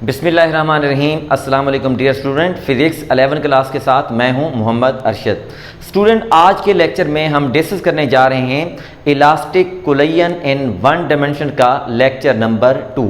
बिस्मिल्लाहिर्रहमानिर्रहीम। अस्सलाम वालेकुम डियर स्टूडेंट। फिज़िक्स 11 क्लास के साथ मैं हूं मोहम्मद अरशद। स्टूडेंट, आज के लेक्चर में हम डिस्कस करने जा रहे हैं इलास्टिक कुलयन इन वन डायमेंशन का लेक्चर नंबर 2।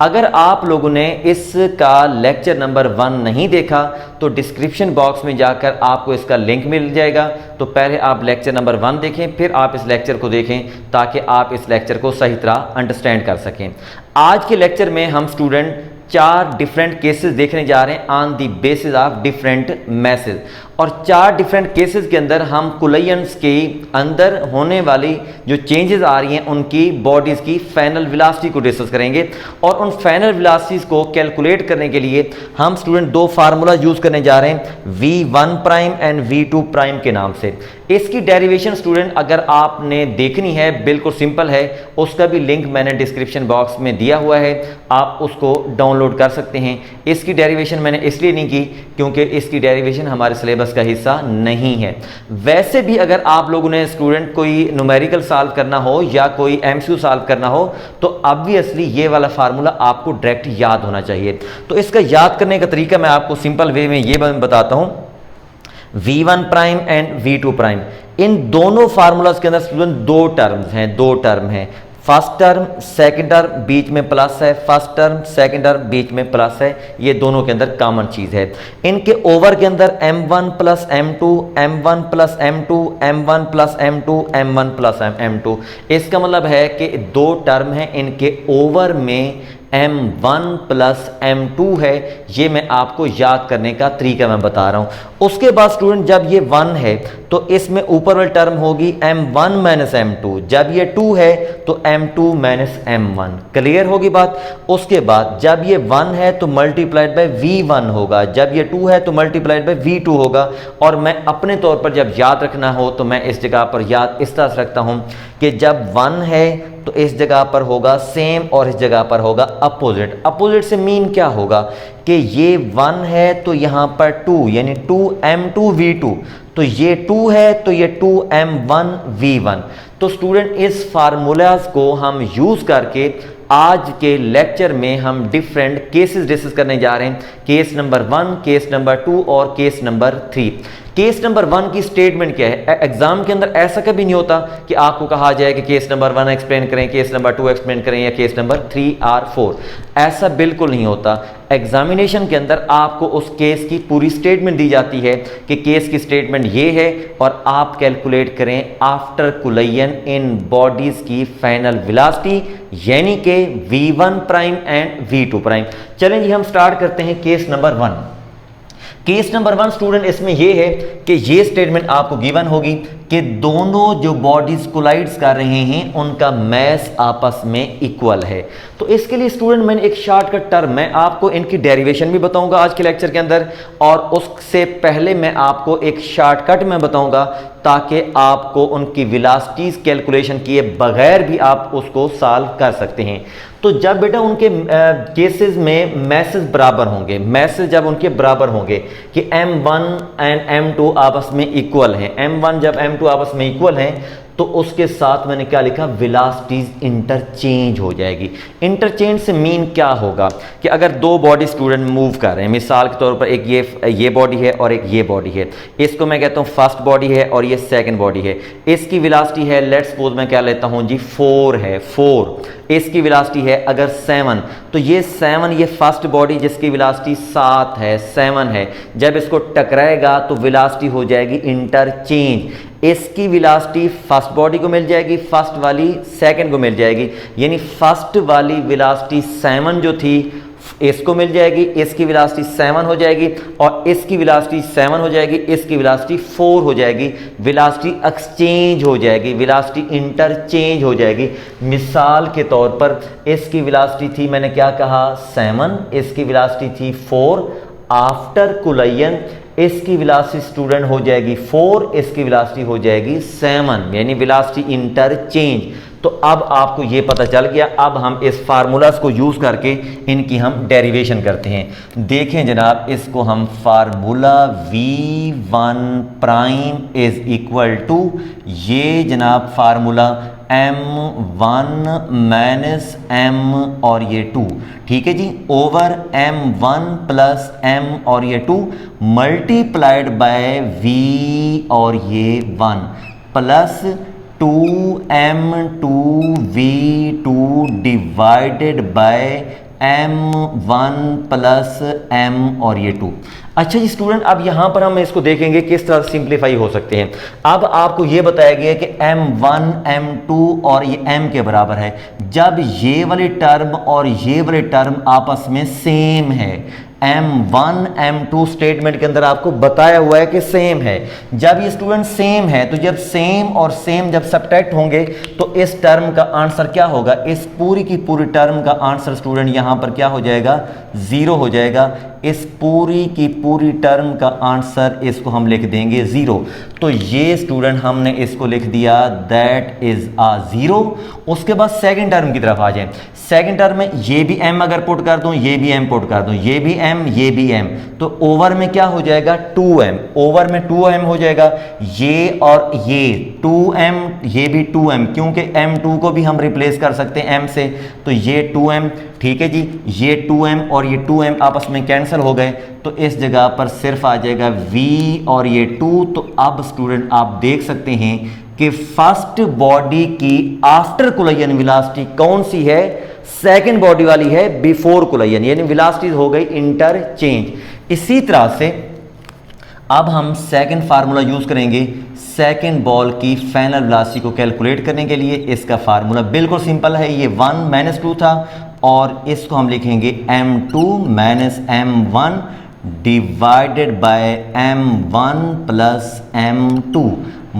अगर आप लोगों ने इसका लेक्चर नंबर 1 नहीं देखा तो डिस्क्रिप्शन बॉक्स में जाकर आपको इसका लिंक मिल जाएगा। तो पहले आप लेक्चर नंबर 1 देखें, फिर आप इस लेक्चर को देखें ताकि आप इस लेक्चर को सही तरह अंडरस्टैंड कर सकें। आज के लेक्चर में हम स्टूडेंट 4 डिफरेंट केसेस देखने जा रहे हैं on the basis of different message. और 4 डिफरेंट केसेस के अंदर हम कुलयंस के अंदर होने वाली जो चेंजेस आ रही हैं उनकी बॉडीज़ की फाइनल वेलोसिटी को डिस्कस करेंगे। और उन फाइनल वेलोसिटीज़ को कैलकुलेट करने के लिए हम स्टूडेंट 2 फार्मूला यूज़ करने जा रहे हैं, V1 prime and V2 prime के नाम से। इसकी डेरिवेशन स्टूडेंट अगर आपने देखनी है बिल्कुल सिंपल है, उसका भी लिंक मैंने डिस्क्रिप्शन बॉक्स में दिया हुआ है, आप उसको डाउनलोड कर सकते हैं। इसकी डेरिवेशन मैंने इसलिए नहीं की क्योंकि इसकी डेरिवेशन हमारे सिलेबस का हिस्सा नहीं है। वैसे भी अगर आप लोगों ने स्टूडेंट कोई न्यूमेरिकल सॉल्व करना हो या कोई एमसीक्यू सॉल्व करना हो तो ऑब्वियसली ये वाला फार्मूला आपको डायरेक्ट याद होना चाहिए। तो इसका याद करने का तरीका मैं आपको सिंपल वे में ये बताता हूं। V1 prime and V2 prime, इन दोनों फार्मूलाज के अंदर स्टूडेंट 2 टर्म हैं। फर्स्ट टर्म सेकंड टर्म बीच में प्लस है, फर्स्ट टर्म सेकंड टर्म बीच में प्लस है, ये दोनों के अंदर कॉमन चीज है। इनके ओवर के अंदर m1 plus m2, m1 plus m2, m1 plus m2, m1 plus m2। इसका मतलब है कि 2 टर्म हैं, इनके ओवर में m1 प्लस m2 है। ये मैं आपको याद करने का तरीका मैं बता रहा हूं। उसके बाद स्टूडेंट जब ये 1 है तो इसमें ऊपर वाली टर्म होगी m1 माइनस m2, जब ये 2 है तो m2 माइनस m1। क्लियर होगी बात। उसके बाद जब ये 1 है तो मल्टीप्लाइड बाय v1 होगा, जब ये 2 है तो मल्टीप्लाइड बाय v2 होगा। और मैं अपने तौर पर जब याद रखना हो तो मैं इस जगह पर याद इस तरह से रखता हूं कि जब 1 है तो इस जगह पर होगा सेम और इस जगह पर होगा अपोजिट। अपोजिट से मीन क्या होगा कि ये 1 है तो यहां पर 2 यानी 2m2v2, तो ये 2 है तो ये 2m1v1। तो स्टूडेंट इस फार्मूलाज को हम यूज करके आज के लेक्चर में हम डिफरेंट केसेस डिस्कस करने जा रहे हैं। केस नंबर 1, केस नंबर 2 और केस नंबर 3। केस नंबर 1 की स्टेटमेंट क्या है? एग्जाम के अंदर ऐसा कभी नहीं होता कि आपको कहा जाए कि केस नंबर 1 एक्सप्लेन करें, केस नंबर 2 एक्सप्लेन करें या केस नंबर 3 और 4। ऐसा बिल्कुल नहीं होता। एग्जामिनेशन के अंदर आपको उस केस की पूरी स्टेटमेंट दी जाती है कि केस की स्टेटमेंट ये है और आप कैलकुलेट करें आफ्टर कुलयन इन बॉडीज की फाइनल वेलोसिटी यानी कि V1 prime and V2 prime. चलें जी, हम स्टार्ट करते हैं case number 1। Case number 1 student इसमें यह है कि ये स्टेटमेंट आपको गिवन होगी कि दोनों जो बॉडीज कोलाइड्स कर रहे हैं उनका मैस आपस में इक्वल है। तो इसके लिए स्टूडेंट मैंने एक शॉर्टकट टर्म, मैं आपको इनकी डेरिवेशन भी बताऊंगा आज के लेक्चर के अंदर, और उससे पहले मैं आपको एक शॉर्टकट में बताऊंगा ताकि आपको उनकी वेलोसिटीज कैलकुलेशन किए बगैर भी आप उसको सॉल्व कर सकते हैं। तो जब बेटा उनके केसेस में मैसेज बराबर होंगे, मैसेज जब उनके बराबर होंगे कि m1 एंड m2 आपस में इक्वल हैं, m1 जब m2 आपस में इक्वल हैं तो उसके साथ मैंने क्या लिखा? वेलोसिटीज इंटरचेंज हो जाएगी। इंटरचेंज से मीन क्या होगा कि अगर 2 बॉडी स्टूडेंट मूव कर रहे हैं, मिसाल के तौर पर एक ये बॉडी है और एक ये बॉडी है, इसको मैं कहता हूँ फर्स्ट बॉडी है और ये सेकंड बॉडी है। इसकी वेलोसिटी है, लेट्स सपोज मैं क्या लेता हूँ जी 4 है, 4। इसकी वेलोसिटी है अगर 7, तो ये 7 ये फर्स्ट बॉडी जिसकी वेलोसिटी 7 है, 7 है, जब इसको टकराएगा तो वेलोसिटी हो जाएगी इंटरचेंज। इसकी वेलोसिटी फर्स्ट बॉडी को मिल जाएगी, फर्स्ट वाली सेकंड को मिल जाएगी, यानी फर्स्ट वाली वेलोसिटी 7 जो थी इसको मिल जाएगी, इसकी वेलोसिटी 7 हो जाएगी और इसकी वेलोसिटी 7 हो जाएगी, इसकी वेलोसिटी 4 हो जाएगी। वेलोसिटी एक्सचेंज हो जाएगी, वेलोसिटी इंटरचेंज हो जाएगी। मिसाल के तौर पर इसकी वेलोसिटी थी, मैंने क्या कहा 7, इसकी वेलोसिटी थी 4। आफ्टर कुलयन इसकी वेलोसिटी स्टूडेंट हो जाएगी 4, इसकी वेलोसिटी हो जाएगी 7, यानी वेलोसिटी इंटरचेंज। तो अब आपको ये पता चल गया। अब हम इस फार्मूलाज को यूज करके इनकी हम डेरिवेशन करते हैं। देखें जनाब, इसको हम formula V1 prime is equal to, ये जनाब फार्मूला m1 माइनस m और ये 2, ठीक है जी, ओवर m1 प्लस m और ये 2 मल्टीप्लाइड बाय v और ये 1 plus 2m2v2 divided by m1 plus m और ये 2। अच्छा जी स्टूडेंट, अब यहां पर हम इसको देखेंगे किस तरह सिंप्लीफाई हो सकते हैं। अब आपको ये बताया गया है कि m1 m2 और ये m के बराबर है जब ये वाली टर्म और ये वाली टर्म आपस में सेम है। m1 m2 स्टेटमेंट के अंदर आपको बताया हुआ है कि सेम है। जब ये स्टूडेंट सेम है तो जब सेम और सेम जब सब्ट्रैक्ट होंगे तो इस टर्म का आंसर क्या होगा, इस पूरी की पूरी टर्म का आंसर स्टूडेंट यहां पर क्या हो जाएगा, 0 हो जाएगा। इस पूरी की पूरी टर्म का आंसर इसको हम लिख देंगे 0। तो ये स्टूडेंट हमने इसको लिख दिया दैट इज आ 0। उसके बाद सेकंड टर्म की तरफ आ जाएं। सेकंड टर्म में ये भी m अगर पुट कर दूं, ये भी m पुट कर दूं, ये भी m, ये भी m, तो ओवर में क्या हो जाएगा 2m, ओवर में 2m हो जाएगा। ये और ये 2m, ये भी 2m, क्योंकि m2 को भी हम रिप्लेस कर सकते हैं m से, तो ये 2m, ठीक है जी, ये 2m और ये 2m आपस में कैंसिल हो गए, तो इस जगह पर सिर्फ आ जाएगा v और ये 2। तो अब स्टूडेंट आप देख सकते हैं कि फर्स्ट बॉडी की आफ्टर कुलयन वेलोसिटी कौन सी है, सेकंड बॉडी वाली है बिफोर कुलयन, यानी वेलोसिटी हो गई इंटरचेंज। इसी तरह से अब हम सेकंड फार्मूला यूज करेंगे सेकंड बॉल की फाइनल वेलोसिटी को कैलकुलेट करने के लिए। इसका फार्मूला बिल्कुल सिंपल है, ये 1 माइनस 2 था और इसको हम लिखेंगे m2 minus m1 divided by m1 plus m2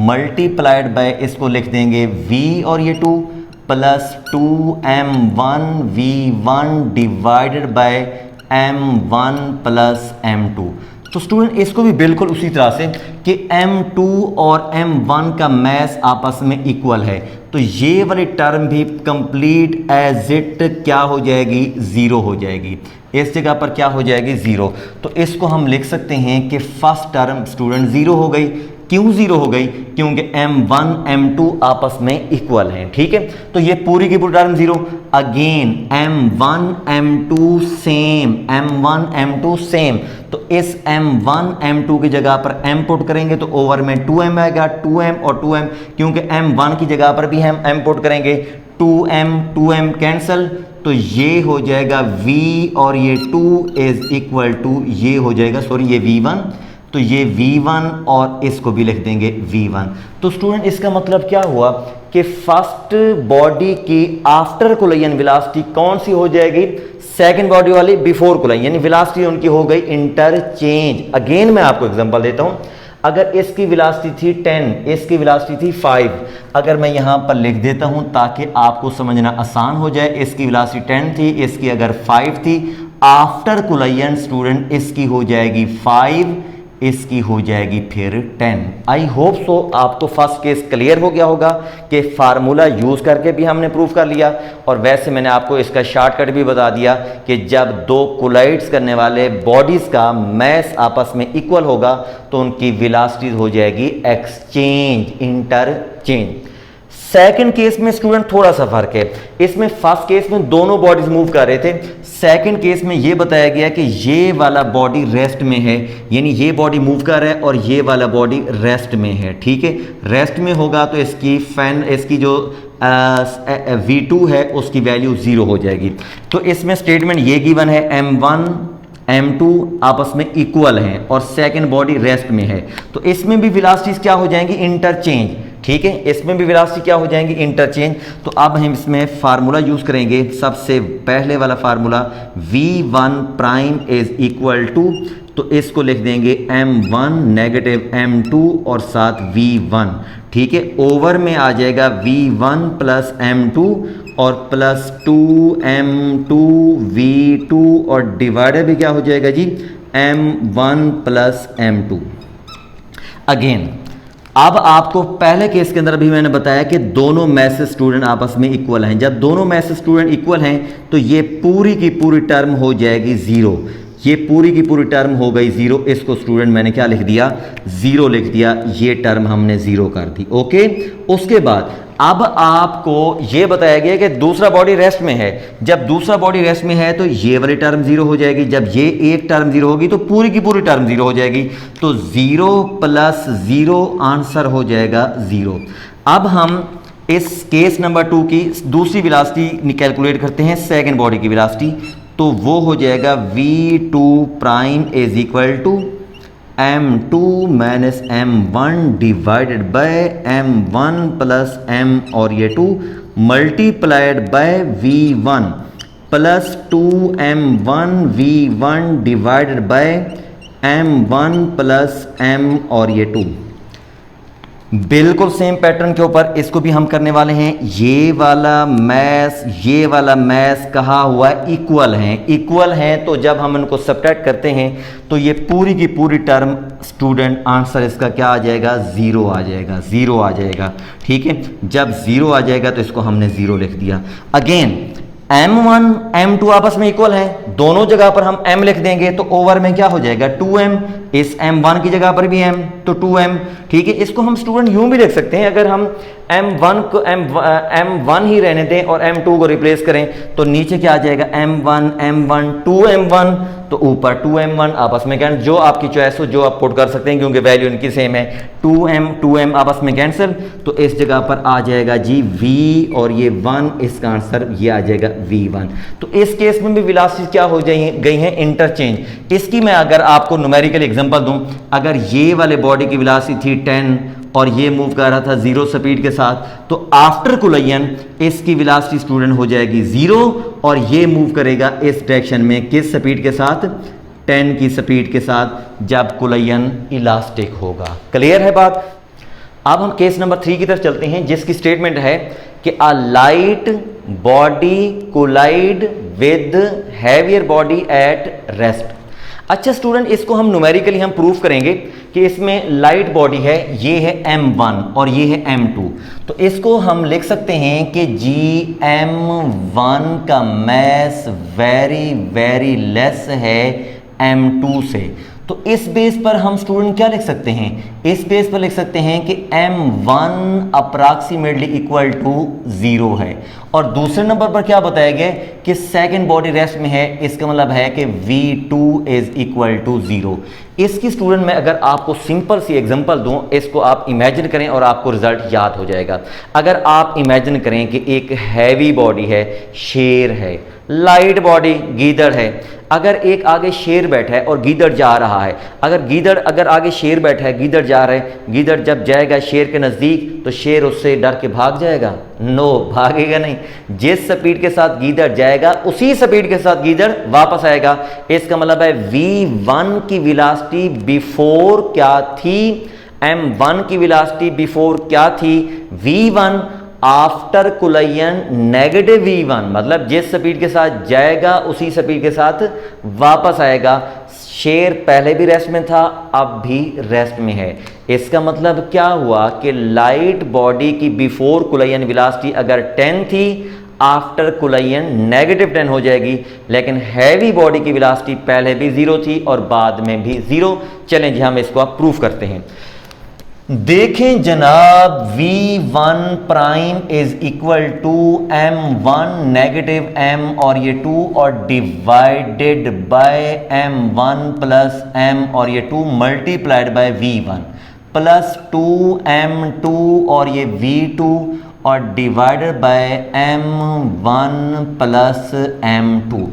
multiplied bye इसको लिख देंगे v और ये 2 plus 2m1 v1 divided by m1 plus m2। तो स्टूडेंट इसको भी बिल्कुल उसी तरह से कि m2 और m1 का मैस आपस में इक्वल है, तो ये वाली टर्म भी कंप्लीट एज इट क्या हो जाएगी, 0 हो जाएगी। इस जगह पर क्या हो जाएगी, 0। तो इसको हम लिख सकते हैं कि फर्स्ट टर्म स्टूडेंट 0 हो गई। क्यों 0 हो गई, क्योंकि m1 m2 आपस में इक्वल हैं, ठीक है। तो ये पूरी की पूरी term 0। Again m1 m2 same, m1 m2 same, तो इस m1 m2 की जगह पर m पुट करेंगे तो ओवर में 2m आएगा, 2m और 2m, क्योंकि m1 की जगह पर भी हम m पुट करेंगे, 2m कैंसल, तो ये हो जाएगा v और ये 2 इज इक्वल टू, ये हो जाएगा सॉरी ये v1, तो ये v1 और इसको भी लिख देंगे v1। तो स्टूडेंट इसका मतलब क्या हुआ कि फर्स्ट बॉडी की आफ्टर कुलयन वेलोसिटी कौन सी हो जाएगी, सेकंड बॉडी वाली बिफोर कुलयन, यानी वेलोसिटी उनकी हो गई इंटरचेंज। अगेन मैं आपको एग्जांपल देता हूं, अगर इसकी वेलोसिटी थी 10, इसकी वेलोसिटी थी 5, अगर मैं यहां पर लिख देता हूं ताकि आपको समझना आसान हो जाए, इसकी वेलोसिटी 10 थी, इसकी अगर 5 थी, आफ्टर कुलयन स्टूडेंट इसकी हो जाएगी 5, इसकी हो जाएगी फिर 10। आई होप सो आपको फर्स्ट केस क्लियर हो गया होगा कि फार्मूला यूज करके भी हमने प्रूफ कर लिया, और वैसे मैंने आपको इसका शॉर्टकट भी बता दिया कि जब दो कोलाइड्स करने वाले बॉडीज का मैस आपस में इक्वल होगा तो उनकी वेलोसिटी हो जाएगी एक्सचेंज, इंटरचेंज। सेकंड केस में स्टूडेंट थोड़ा सा फर्क है, इसमें फर्स्ट केस में दोनों बॉडीज मूव कर रहे थे, सेकंड केस में ये बताया गया कि ये वाला बॉडी रेस्ट में है, यानी ये बॉडी मूव कर रहा है और ये वाला बॉडी रेस्ट में है, ठीक है। रेस्ट में होगा तो इसकी जो V2 है उसकी वैल्यू 0 हो जाएगी। तो इसमें स्टेटमेंट ये गिवन है M1 M2 आपस में इक्वल हैं और सेकंड बॉडी रेस्ट में है, तो इसमें भी वेलोसिटीज क्या हो जाएंगी, इंटरचेंज, ठीक है। इसमें भी वेलोसिटी क्या हो जाएंगी, इंटरचेंज। तो अब हम इसमें फार्मूला यूज करेंगे, सबसे पहले वाला formula V1 prime is equal to, तो इसको लिख देंगे M1 नेगेटिव M2 और साथ V1, ठीक है। ओवर में आ जाएगा V1 प्लस M2 और प्लस 2M2 V2 और डिवाइडर भी क्या हो जाएगा जी, M1 प्लस M2। अगेन अब आपको पहले केस के अंदर भी मैंने बताया कि दोनों मैसेज स्टूडेंट आपस में इक्वल हैं। जब दोनों मैसेज स्टूडेंट इक्वल हैं तो ये पूरी की पूरी टर्म हो जाएगी 0, ये पूरी की पूरी टर्म हो गई 0। इसको स्टूडेंट मैंने क्या लिख दिया, 0 लिख दिया, ये टर्म हमने 0 कर दी, ओके। उसके बाद अब आपको ये बताया गया कि दूसरा बॉडी रेस्ट में है। जब दूसरा बॉडी रेस्ट में है तो ये वाली टर्म जीरो हो जाएगी, जब ये एक टर्म जीरो होगी तो पूरी की पूरी टर्म जीरो हो जाएगी। तो 0 + 0 आंसर हो जाएगा 0। अब हम इस केस नंबर 2 की दूसरी वेलोसिटी कैलकुलेट करते हैं, सेकेंड बॉडी की वेलोसिटी। तो वो हो जाएगा v2 is equal to m2 minus m1 divided by m1 plus m और ये 2 multiplied by v1 plus 2m1 v1 divided by m1 plus m और ये 2। बिल्कुल सेम पैटर्न के ऊपर इसको भी हम करने वाले हैं। ये वाला मैथ कहा हुआ इक्वल है, तो जब हम इनको सब्ट्रैक्ट करते हैं तो ये पूरी की पूरी टर्म स्टूडेंट आंसर इसका क्या आ जाएगा, 0 आ जाएगा। ठीक है, जब 0 आ जाएगा तो इसको हमने 0 लिख दिया। अगेन m1 m2 आपस में इक्वल है, दोनों जगह पर हम m लिख देंगे तो ओवर में क्या हो जाएगा 2m, इस m1 की जगह पर भी m तो 2m। ठीक है, इसको हम स्टूडेंट यूं भी लिख सकते हैं, अगर हम m1 को m1 ही रहने दें और m2 को रिप्लेस करें तो नीचे क्या आ जाएगा m1 2m1, तो ऊपर 2m1 आपस में कैंसिल, जो आपकी चॉइस हो जो आप पुट कर सकते हैं क्योंकि वैल्यू इनकी सेम है। 2m आपस में कैंसिल, तो इस जगह पर आ जाएगा जी v और ये 1, इसका आंसर ये आ जाएगा v1। तो इस केस में भी वेलोसिटी क्या हो गई है, इंटरचेंज। इसकी मैं अगर आपको न्यूमेरिकल एग्जांपल दूं, अगर ये वाले बॉडी की वेलोसिटी थी 10 और ये मूव कर रहा था 0 स्पीड के साथ, तो आफ्टर कोलिजन इसकी वेलोसिटी स्टूडेंट हो जाएगी 0 और ये मूव करेगा इस डायरेक्शन में किस स्पीड के साथ, 10 की स्पीड के साथ, जब कोलिजन इलास्टिक होगा। क्लियर है बात। अब हम केस नंबर 3 की तरफ चलते हैं, जिसकी स्टेटमेंट है कि a light body collide with heavier body at rest. अच्छा स्टूडेंट, इसको हम न्यूमेरिकली हम प्रूफ करेंगे कि इसमें लाइट बॉडी है, ये है m1 और ये है m2। तो इसको हम लिख सकते हैं कि m1 का मास वेरी लेस है m2 से। तो इस बेस पर हम स्टूडेंट क्या लिख सकते हैं, इस बेस पर लिख सकते हैं कि m1 अप्रॉक्सीमेटली इक्वल टू 0 है। और दूसरे नंबर पर क्या बताया गया कि सेकंड बॉडी रेस्ट में है, इसका मतलब है कि v2 इज इक्वल टू 0। इसकी स्टूडेंट मैं अगर आपको सिंपल सी एग्जांपल दूं, इसको आप इमेजिन करें और आपको रिजल्ट याद हो जाएगा। अगर आप इमेजिन करें कि एक हैवी बॉडी है, शेर है, लाइट बॉडी गीदड़ है। अगर एक आगे शेर बैठा है और गीदड़ जा रहा है, अगर आगे शेर बैठा है, गीदड़ जा रहा है, गीदड़ जब जाएगा शेर के नज़दीक तो शेर उससे डर के भाग जाएगा? नो, भागेगा नहीं। जिस स्पीड के साथ गीदड़ जाएगा उसी स्पीड के साथ गीदड़ वापस आएगा। इसका मतलब है v1 की वेलोसिटी बिफोर क्या थी, m1 की वेलोसिटी बिफोर क्या थी, v1 after collision negative v1, मतलब जिस स्पीड के साथ जाएगा उसी स्पीड के साथ वापस आएगा। शेर पहले भी रेस्ट में था, अब भी रेस्ट में है। इसका मतलब क्या हुआ कि लाइट बॉडी की बिफोर कोलिजन वेलोसिटी अगर 10 थी, आफ्टर कोलिजन नेगेटिव 10 हो जाएगी। लेकिन हैवी बॉडी की वेलोसिटी पहले भी 0 थी और बाद में भी 0। चलें जी, हम इसको आप प्रूफ करते हैं। देखें जनाब, v1 prime is equal to m1 negative m और ये 2 और divided by m1 plus m और ये 2 multiplied by v1 plus 2m2 और ये v2 और divided by m1 plus m2।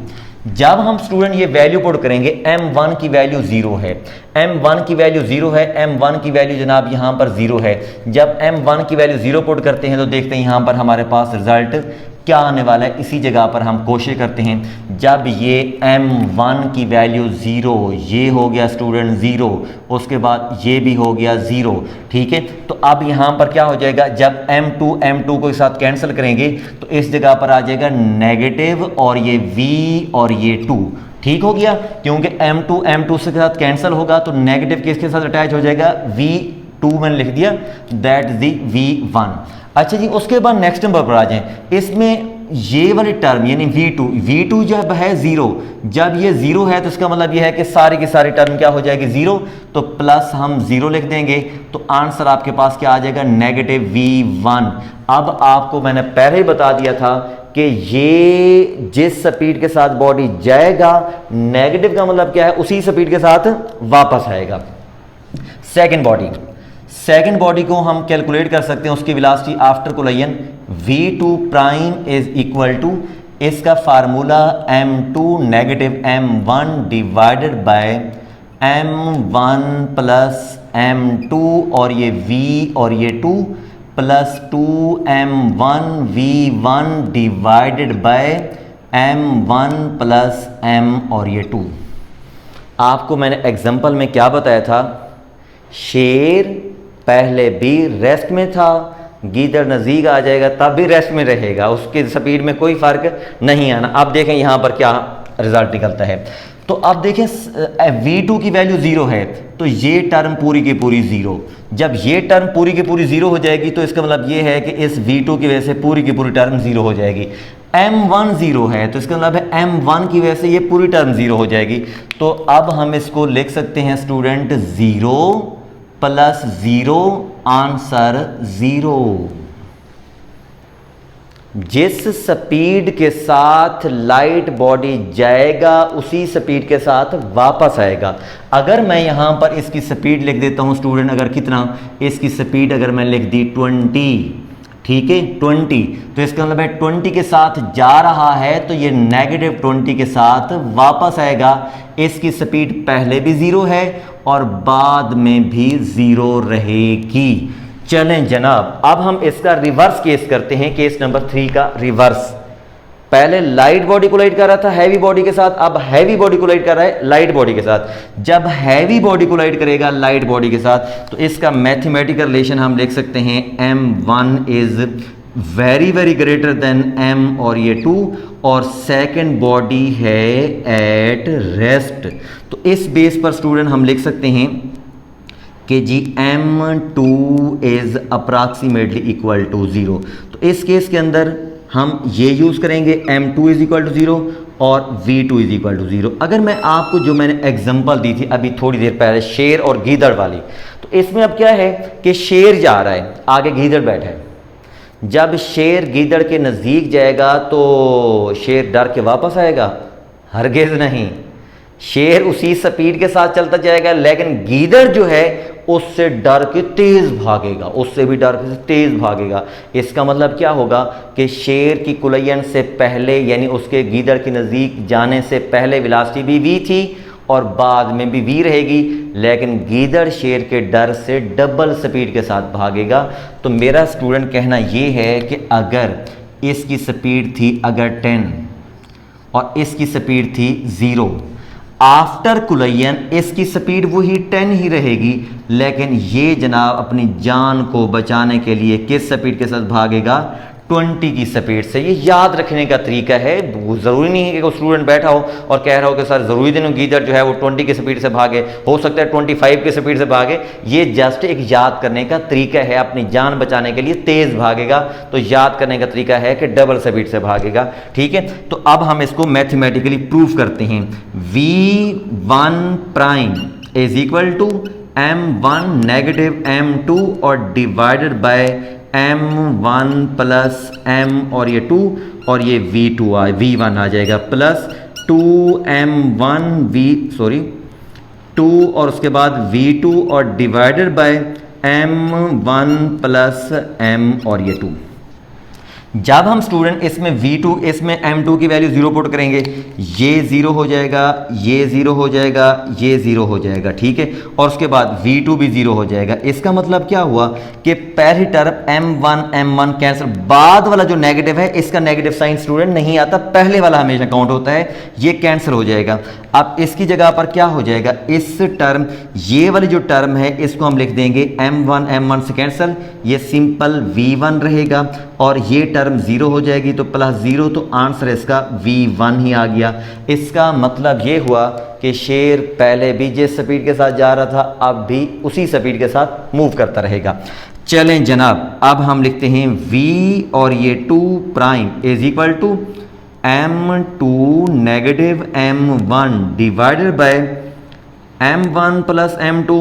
जब हम स्टूडेंट ये वैल्यू पुट करेंगे, m1 की वैल्यू 0 है, m1 की वैल्यू 0 है, m1 की वैल्यू जनाब यहाँ पर 0 है। जब m1 की वैल्यू 0 पुट करते हैं तो देखते हैं यहाँ पर हमारे पास रिजल्ट क्या आने वाला है। इसी जगह पर हम कोशिश करते हैं। जब ये m1 की वैल्यू 0, ये हो गया स्टूडेंट 0, उसके बाद ये भी हो गया 0। ठीक है, तो अब यहाँ पर क्या हो जाएगा, जब m2 को एक साथ कैंसिल करेंगे तो इस जगह पर आ जाएगा नेगेटिव और ये v और ये 2। ठीक हो गया, क्योंकि m2 के साथ कैंसिल होगा तो नेगेटिव किसके साथ अटैच हो जाएगा, v2 मैंने लिख दिया, दैट इज दी v1। अच्छा जी, उसके बाद नेक्स्ट नंबर पर आ जाएं। इसमें ये वाली टर्म यानी V2 जब है 0, जब ये 0 है तो इसका मतलब ये है कि सारी की सारी टर्म क्या हो जाएगी 0, तो प्लस हम 0 लिख देंगे, तो आंसर आपके पास क्या आ जाएगा नेगेटिव V1। अब आपको मैंने पहले ही बता दिया था कि ये जिस स्पीड के साथ बॉडी जाएगा, नेगेटिव का मतलब क्या है, उसी स्पीड के साथ वापस आएगा। सेकेंड बॉडी को हम कैलकुलेट कर सकते हैं, उसकी velocity after collision V2 prime is equal to, इसका formula m2 negative m1 divided by m1 plus m2 और ये v और ये 2 plus 2m1 v1 divided by m1 plus m और ये 2। आपको मैंने एग्जांपल में क्या बताया था, शेर पहले भी रेस्ट में था, गीदड़ नज़दीक आ जाएगा तब भी रेस्ट में रहेगा, उसके स्पीड में कोई फर्क नहीं आना। अब देखें यहाँ पर क्या रिजल्ट निकलता है। तो अब देखें V2 की वैल्यू 0 है, तो ये टर्म पूरी की पूरी 0। जब ये टर्म पूरी की पूरी 0 हो जाएगी तो इसका मतलब ये है कि इस V2 की वजह से पूरी की पूरी टर्म 0 हो जाएगी। M1 0 है तो इसका मतलब है M1 की वजह से ये पूरी टर्म 0 हो जाएगी। तो अब हम इसको लिख सकते हैं स्टूडेंट 0 प्लस 0 आंसर 0। जिस स्पीड के साथ लाइट बॉडी जाएगा उसी स्पीड के साथ वापस आएगा। अगर मैं यहां पर इसकी स्पीड लिख देता हूं स्टूडेंट, अगर कितना, इसकी स्पीड अगर मैं लिख दी 20, ठीक है 20, तो इसका मतलब है 20 के साथ जा रहा है तो ये नेगेटिव 20 के साथ वापस आएगा। इसकी स्पीड पहले भी 0 है और बाद में भी 0 रहेगी। चलें जनाब, अब हम इसका रिवर्स केस करते हैं, केस नंबर 3 का रिवर्स। पहले लाइट बॉडी कोलाइड कर रहा था हैवी बॉडी के साथ, अब हैवी बॉडी कोलाइड कर रहा है लाइट बॉडी के साथ। जब हैवी बॉडी कोलाइड करेगा लाइट बॉडी के साथ तो इसका मैथमेटिकल रिलेशन हम लिख सकते हैं m1 is very very greater than m और ये 2, और सेकेंड बॉडी है एट रेस्ट। तो इस बेस पर स्टूडेंट हम लिख सकते हैं कि जी m2 is approximately equal to 0। तो इस केस के अंदर हम ये यूज़ करेंगे m2 इज इक्वल टू 0 और v2 इज इक्वल टू 0। अगर मैं आपको जो मैंने एग्जांपल दी थी अभी थोड़ी देर पहले शेर और गीदड़ वाली, तो इसमें अब क्या है कि शेर जा रहा है, आगे गीदड़ बैठा है। जब शेर गीदड़ के नज़दीक जाएगा तो शेर डर के वापस आएगा? हरगिज़ नहीं, शेर उसी स्पीड के साथ चलता जाएगा, लेकिन गीदड़ जो है उससे डर के तेज भागेगा, उससे भी डर के तेज भागेगा। इसका मतलब क्या होगा कि शेर की कुलयन से पहले यानी उसके गीदड़ के नज़दीक जाने से पहले वेलोसिटी भी v थी और बाद में भी v रहेगी, लेकिन गीदड़ शेर के डर से डबल स्पीड के साथ भागेगा। तो मेरा स्टूडेंट कहना ये है कि अगर इसकी स्पीड थी अगर 10 और इसकी स्पीड थी 0, आफ्टर कुलयन इसकी स्पीड वही 10 ही रहेगी, लेकिन ये जनाब अपनी जान को बचाने के लिए किस स्पीड के साथ भागेगा? 20 की स्पीड से। ये याद रखने का तरीका है, ज़रूरी नहीं है कि कोई स्टूडेंट बैठा हो और कह रहा हो कि सर ज़रूरी दिन गीदड़ जो है वो 20 की स्पीड से भागे, हो सकता है 25 की स्पीड से भागे। ये जस्ट एक याद करने का तरीका है, अपनी जान बचाने के लिए तेज़ भागेगा तो याद करने का तरीका है कि डबल स्पीड से भागेगा। ठीक है, तो अब हम इसको मैथमेटिकली प्रूव करते हैं। v1 prime is equal to m1 negative m2 और divided by m1 plus m और ये 2 और ये v1 आ जाएगा प्लस 2 और उसके बाद v2 और divided by m1 plus m और ये 2। जब हम स्टूडेंट इसमें v2 इसमें m2 की वैल्यू 0 पुट करेंगे, ये 0 हो जाएगा, ये 0 हो जाएगा, ये 0 हो जाएगा। ठीक है, और उसके बाद v2 भी 0 हो जाएगा। इसका मतलब क्या हुआ कि पहली टर्म m1 कैंसिल, बाद वाला जो नेगेटिव है इसका नेगेटिव साइन स्टूडेंट नहीं आता, पहले वाला हमेशा काउंट होता है, ये कैंसिल हो जाएगा। अब इसकी जगह पर क्या हो जाएगा, इस टर्म ये वाली जो टर्म है इसको हम लिख देंगे m1 से कैंसिल, ये सिंपल v1 रहेगा और ये टर्म 0 हो जाएगी तो प्लस 0, तो आंसर इसका v1 ही आ गया। इसका मतलब ये हुआ कि शेर पहले भी जिस स्पीड के साथ जा रहा था अब भी उसी स्पीड के साथ मूव करता रहेगा। चलें जनाब, अब हम लिखते हैं v और ये 2 prime is equal to m2 negative m1 divided by m1 plus m2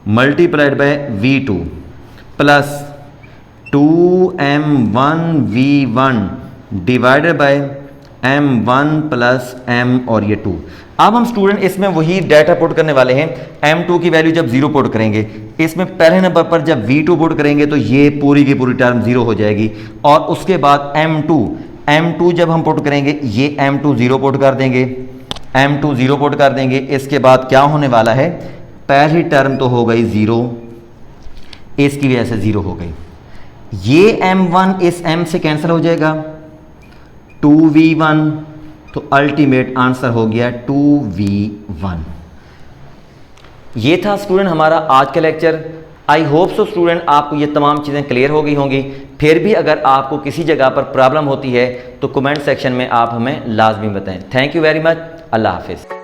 multiplied by v2 plus 2m1 v1 divided by m1 plus m और ये 2। अब हम स्टूडेंट इसमें वही डाटा पुट करने वाले हैं। m2 की वैल्यू जब 0 पुट करेंगे, इसमें पहले नंबर पर जब v2 पुट करेंगे तो ये पूरी की पूरी टर्म 0 हो जाएगी। और उसके बाद m2 जब हम पुट करेंगे, ये m2 0 पुट कर देंगे, m2 0 पुट कर देंगे। इसके बाद क्या होने वाला है, पहली टर्म तो हो गई 0, इसकी वजह से 0 हो गई। ये m1 इस m से कैंसिल हो जाएगा, 2v1, तो अल्टीमेट आंसर हो गया 2v1। ये था स्टूडेंट हमारा आज का lecture. I hope so student आपको ये तमाम चीज़ें क्लियर हो गई होंगी। फिर भी अगर आपको किसी जगह पर प्रॉब्लम होती है तो कमेंट सेक्शन में आप हमें लाजमी बताएं। Thank you very much. अल्लाह हाफिज़।